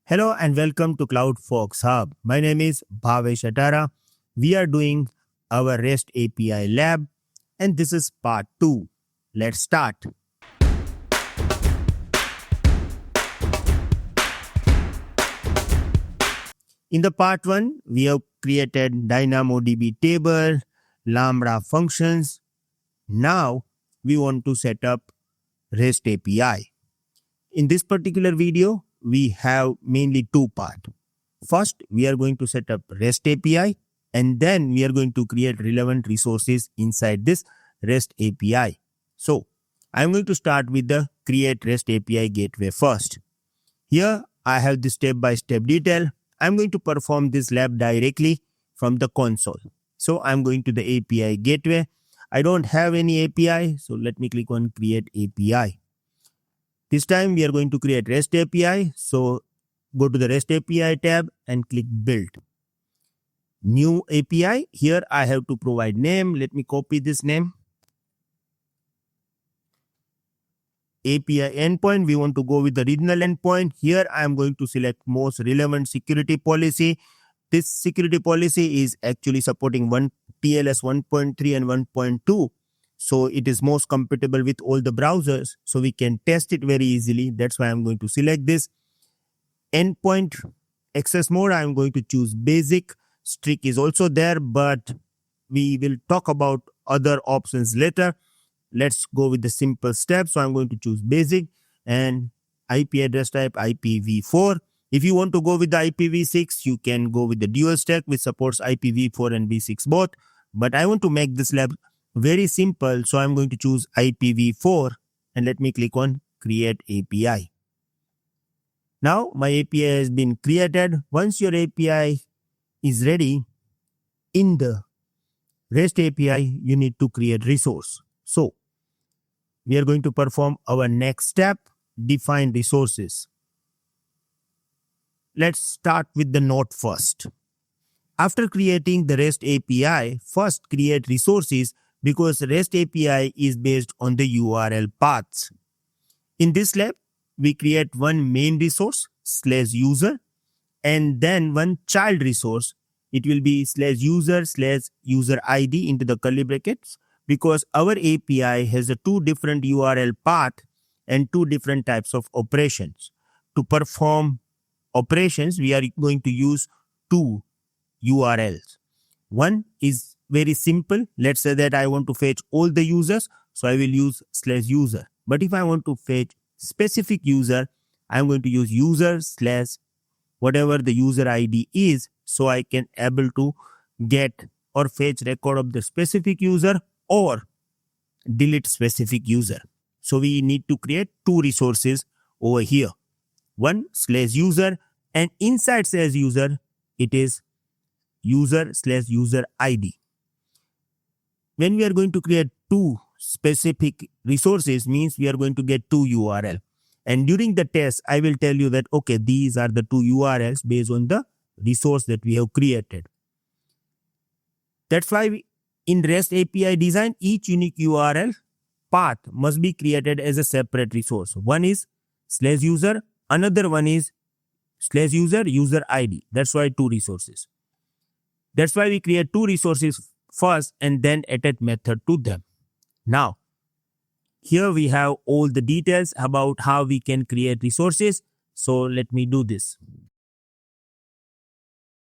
Hello and welcome to CloudFox Hub. My name is Bhavesh Atara. We are doing our REST API lab and this is part 2. Let's start. In the part 1, we have created DynamoDB table, Lambda functions. Now we want to set up REST API. In this particular video, we have mainly two parts. First, we are going to set up REST API and then we are going to create relevant resources inside this REST API. So, I'm going to start with the create REST API gateway first. Here, I have the step-by-step detail. I'm going to perform this lab directly from the console. So, I'm going to the API gateway. I don't have any API, so let me click on create API. This time we are going to create REST API. So go to the REST API tab and click build. New API. Here I have to provide name. Let me copy this name. API endpoint. We want to go with the regional endpoint. Here I am going to select most relevant security policy. This security policy is actually supporting TLS 1.3 and 1.2. So it is most compatible with all the browsers. So we can test it very easily. That's why I'm going to select this. Endpoint access mode, I'm going to choose basic. Strict is also there, but we will talk about other options later. Let's go with the simple steps. So I'm going to choose basic and IP address type IPv4. If you want to go with the IPv6, you can go with the dual stack which supports IPv4 and v6 both. But I want to make this lab very simple, so I'm going to choose IPv4 and let me click on create API. Now my API has been created. Once your API is ready, in the REST API you need to create resource. So we are going to perform our next step, define resources. Let's start with the node first. After creating the REST API, first create resources because REST API is based on the URL paths. In this lab, we create one main resource /user and then one child resource. It will be /user ID into the curly brackets because our API has a two different URL path and two different types of operations. To perform operations, we are going to use two URLs. One is very simple. Let's say that I want to fetch all the users, so I will use /user. But if I want to fetch specific user, I'm going to use user / whatever the user ID is, so I can able to get or fetch record of the specific user or delete specific user. So we need to create two resources over here. One /user and inside /user, it is user /user ID. When we are going to create two specific resources means we are going to get two URL. And during the test, I will tell you that, okay, these are the two URLs based on the resource that we have created. That's why in REST API design, each unique URL path must be created as a separate resource. One is /user, another one is /user user ID. That's why two resources. That's why we create two resources first and then attach method to them. Now, here we have all the details about how we can create resources. So let me do this.